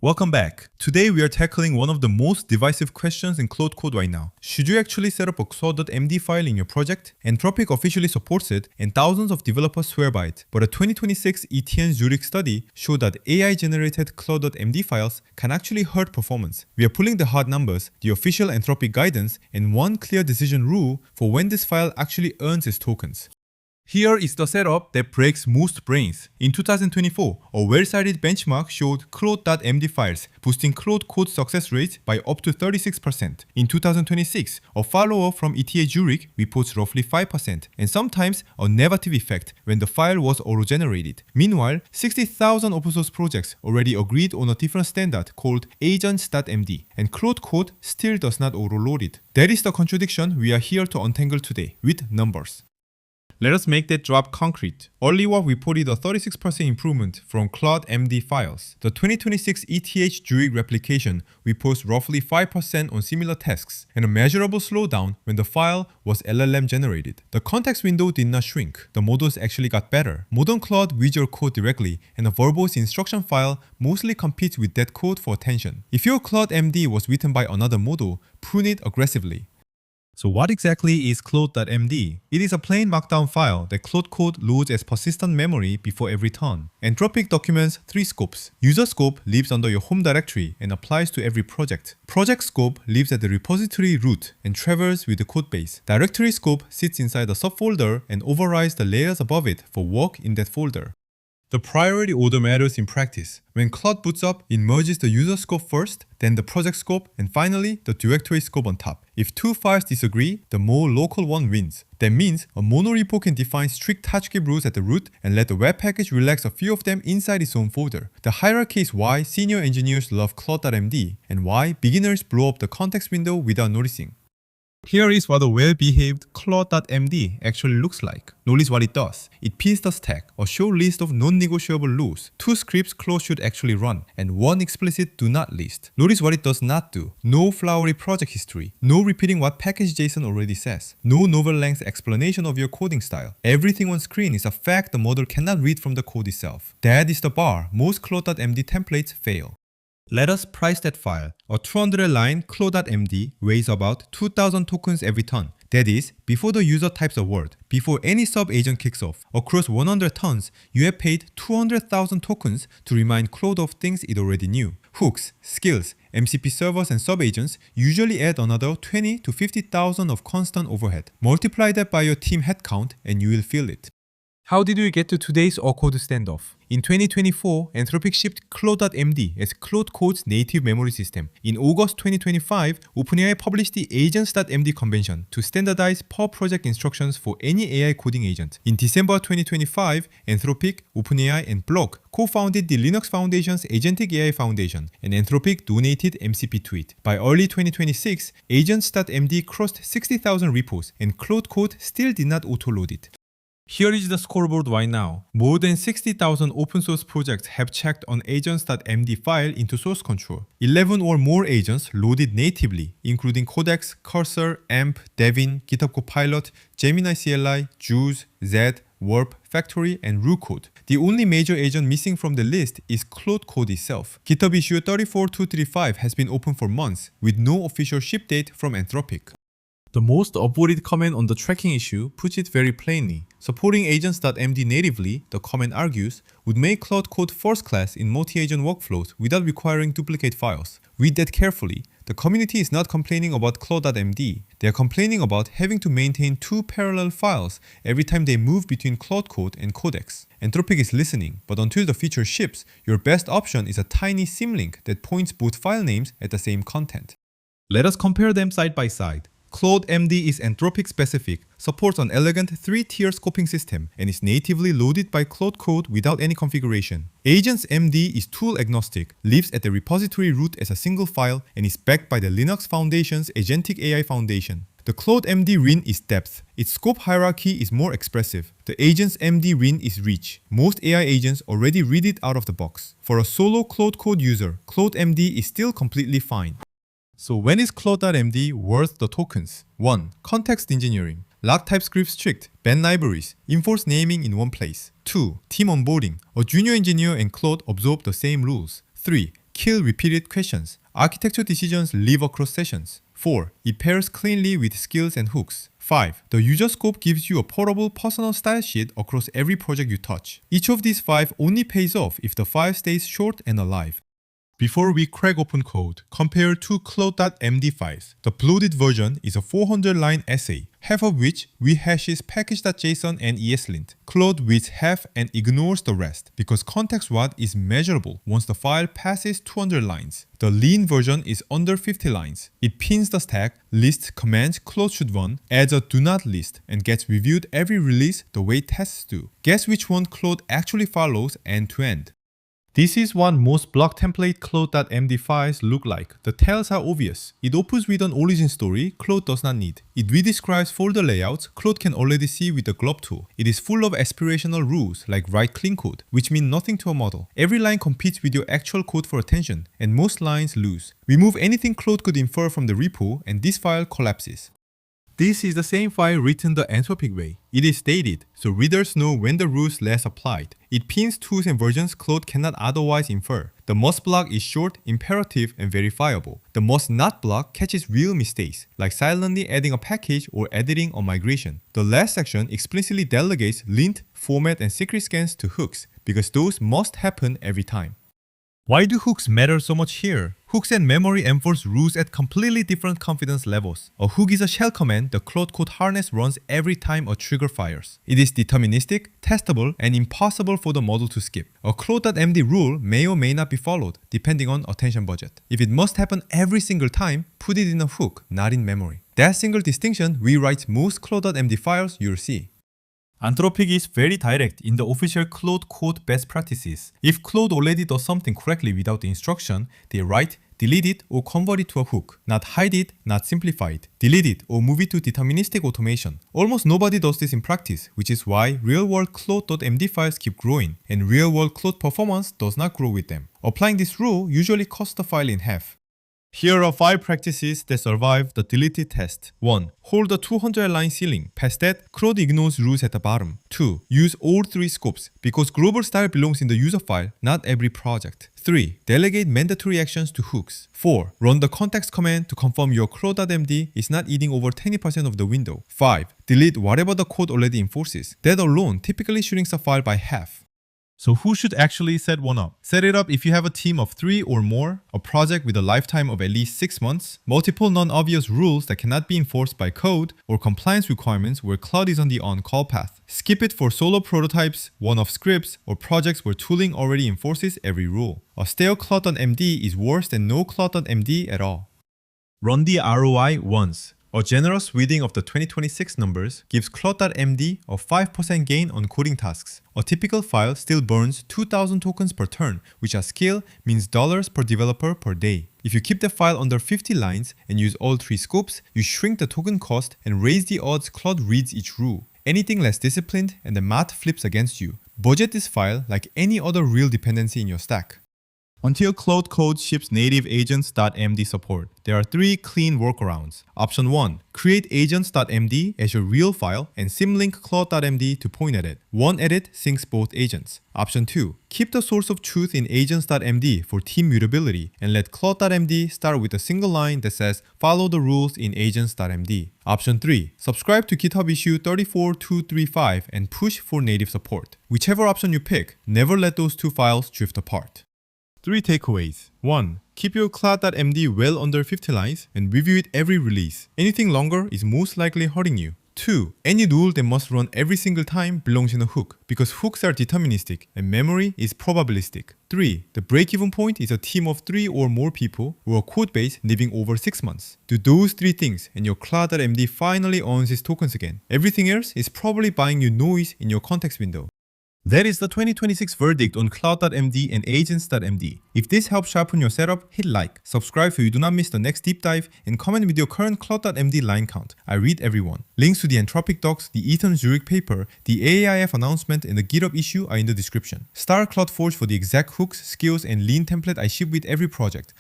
Welcome back. Today we are tackling one of the most divisive questions in Claude Code right now. Should you actually set up a Claude.md file in your project? Anthropic officially supports it and thousands of developers swear by it. But a 2026 ETH Zurich study showed that AI-generated Claude.md files can actually hurt performance. We are pulling the hard numbers, the official Anthropic guidance, and one clear decision rule for when this file actually earns its tokens. Here is the setup that breaks most brains. In 2024, a well-cited benchmark showed Claude.md files boosting Claude Code success rate by up to 36%. In 2026, a follower from ETH Zurich reports roughly 5%, and sometimes a negative effect when the file was auto-generated. Meanwhile, 60,000 open-source projects already agreed on a different standard called AGENTS.md, and Claude Code still does not auto-load it. That is the contradiction we are here to untangle today with numbers. Let us make that drop concrete. Earlywork reported a 36% improvement from Claude.md files. The 2026 ETH Zurich replication reports roughly 5% on similar tasks, and a measurable slowdown when the file was LLM generated. The context window did not shrink. The models actually got better. Modern Claude reads your code directly, and a verbose instruction file mostly competes with that code for attention. If your Claude.md was written by another model, prune it aggressively. So what exactly is Claude.md? It is a plain markdown file that Claude Code loads as persistent memory before every turn. Anthropic documents 3 scopes. User scope lives under your home directory and applies to every project. Project scope lives at the repository root and travels with the codebase. Directory scope sits inside the subfolder and overrides the layers above it for work in that folder. The priority order matters in practice. When Claude boots up, it merges the user scope first, then the project scope, and finally the directory scope on top. If two files disagree, the more local one wins. That means a monorepo can define strict touchgrip rules at the root and let the web package relax a few of them inside its own folder. The hierarchy is why senior engineers love Claude.md and why beginners blow up the context window without noticing. Here is what a well-behaved Claude.md actually looks like. Notice what it does. It pins the stack, a show list of non-negotiable rules, 2 scripts Claude should actually run, and 1 explicit do not list. Notice what it does not do. No flowery project history. No repeating what package.json already says. No novel-length explanation of your coding style. Everything on screen is a fact the model cannot read from the code itself. That is the bar most Claude.md templates fail. Let us price that file. A 200-line Claude.md weighs about 2,000 tokens every turn. That is, before the user types a word, before any sub-agent kicks off. Across 100 turns, you have paid 200,000 tokens to remind Claude of things it already knew. Hooks, skills, MCP servers and sub-agents usually add another 20 to 50,000 of constant overhead. Multiply that by your team headcount and you will feel it. How did we get to today's awkward standoff? In 2024, Anthropic shipped Claude.md as Claude Code's native memory system. In August 2025, OpenAI published the AGENTS.md convention to standardize per project instructions for any AI coding agent. In December 2025, Anthropic, OpenAI, and Block co-founded the Linux Foundation's Agentic AI Foundation, and Anthropic donated MCP to it. By early 2026, AGENTS.md crossed 60,000 repos, and Claude Code still did not auto-load it. Here is the scoreboard right now. More than 60,000 open source projects have checked on agents.md file into source control. 11 or more agents loaded natively, including Codex, Cursor, AMP, Devin, GitHub Copilot, Gemini CLI, Juice, Zed, Warp, Factory, and RuCode. The only major agent missing from the list is Claude Code itself. GitHub issue 34235 has been open for months, with no official ship date from Anthropic. The most upvoted comment on the tracking issue puts it very plainly. Supporting agents.md natively, the comment argues, would make Claude Code first class in multi-agent workflows without requiring duplicate files. Read that carefully. The community is not complaining about Claude.md. They are complaining about having to maintain 2 parallel files every time they move between Claude Code and Codex. Anthropic is listening, but until the feature ships, your best option is a tiny symlink that points both file names at the same content. Let us compare them side by side. Claude.md is Anthropic specific, supports an elegant 3-tier scoping system, and is natively loaded by Claude Code without any configuration. Agents.md is tool agnostic, lives at the repository root as a single file, and is backed by the Linux Foundation's Agentic AI Foundation. The Claude.md RIN is depth. Its scope hierarchy is more expressive. The Agents.md RIN is reach. Most AI agents already read it out of the box. For a solo Claude Code user, Claude.md is still completely fine. So when is Claude.md worth the tokens? 1. Context engineering. Lock TypeScript strict, ban libraries, enforce naming in one place. 2. Team onboarding. A junior engineer and Claude absorb the same rules. 3. kill repeated questions. Architecture decisions live across sessions. 4. It pairs cleanly with skills and hooks. 5. The user scope gives you a portable personal style sheet across every project you touch. Each of these 5 only pays off if the file stays short and alive. Before we crack open code, compare two Claude.md files. The Bloated version is a 400-line essay, half of which rehashes package.json and ESLint. Claude reads half and ignores the rest because context what is measurable once the file passes 200 lines. The lean version is under 50 lines. It pins the stack, lists commands Claude should run, adds a do not list, and gets reviewed every release the way tests do. Guess which one Claude actually follows end to end. This is what most block template Claude.md files look like. The tails are obvious. It opens with an origin story Claude does not need. It redescribes folder layouts Claude can already see with the glob tool. It is full of aspirational rules like write clean code, which mean nothing to a model. Every line competes with your actual code for attention, and most lines lose. Remove anything Claude could infer from the repo, and this file collapses. This is the same file written the Anthropic way. It is dated, so readers know when the rules last applied. It pins tools and versions Claude cannot otherwise infer. The must block is short, imperative, and verifiable. The must not block catches real mistakes, like silently adding a package or editing a migration. The last section explicitly delegates lint, format, and secret scans to hooks, because those must happen every time. Why do hooks matter so much here? Hooks and memory enforce rules at completely different confidence levels. A hook is a shell command the Claude Code harness runs every time a trigger fires. It is deterministic, testable, and impossible for the model to skip. A Claude.md rule may or may not be followed, depending on attention budget. If it must happen every single time, put it in a hook, not in memory. That single distinction rewrites most Claude.md files you'll see. Anthropic is very direct in the official Claude Code best practices. If Claude already does something correctly without the instruction, they write, delete it or convert it to a hook. Not hide it, not simplify it. Delete it or move it to deterministic automation. Almost nobody does this in practice, which is why real-world Claude.md files keep growing, and real-world Claude performance does not grow with them. Applying this rule usually cuts the file in half. Here are 5 practices that survive the deleted test. 1. Hold the 200-line ceiling. Past that, Claude ignores rules at the bottom. 2. Use all 3 scopes, because global style belongs in the user file, not every project. 3. Delegate mandatory actions to hooks. 4. Run the context command to confirm your Claude.md is not eating over 20% of the window. 5. Delete whatever the code already enforces. That alone typically shrinks a file by half. So who should actually set one up? Set it up if you have a team of 3 or more, a project with a lifetime of at least 6 months, multiple non-obvious rules that cannot be enforced by code, or compliance requirements where Claude is on the on-call path. Skip it for solo prototypes, one-off scripts, or projects where tooling already enforces every rule. A stale Claude.md is worse than no Claude.md at all. Run the ROI once. A generous reading of the 2026 numbers gives Claude.md a 5% gain on coding tasks. A typical file still burns 2,000 tokens per turn, which at scale means dollars per developer per day. If you keep the file under 50 lines and use all 3 scopes, you shrink the token cost and raise the odds Claude reads each rule. Anything less disciplined and the math flips against you. Budget this file like any other real dependency in your stack. Until Claude Code ships native AGENTS.md support, there are 3 clean workarounds. Option 1. Create AGENTS.md as your real file and symlink Claude.md to point at it. One edit syncs both agents. Option 2. Keep the source of truth in AGENTS.md for team mutability and let Claude.md start with a single line that says follow the rules in AGENTS.md. Option 3. Subscribe to GitHub issue 34235 and push for native support. Whichever option you pick, never let those 2 files drift apart. 3 takeaways. 1. Keep your Claude.md well under 50 lines and review it every release. Anything longer is most likely hurting you. 2. Any rule that must run every single time belongs in a hook, because hooks are deterministic and memory is probabilistic. 3. The break-even point is a team of 3 or more people or a code base living over 6 months. Do those 3 things and your Claude.md finally earns its tokens again. Everything else is probably buying you noise in your context window. That is the 2026 verdict on Claude.md and AGENTS.md. If this helps sharpen your setup, hit like, subscribe so you do not miss the next deep dive, and comment with your current Claude.md line count. I read everyone. Links to the Anthropic docs, the ETH Zurich paper, the AAIF announcement, and the GitHub issue are in the description. Start CloudForge for the exact hooks, skills, and lean template I ship with every project.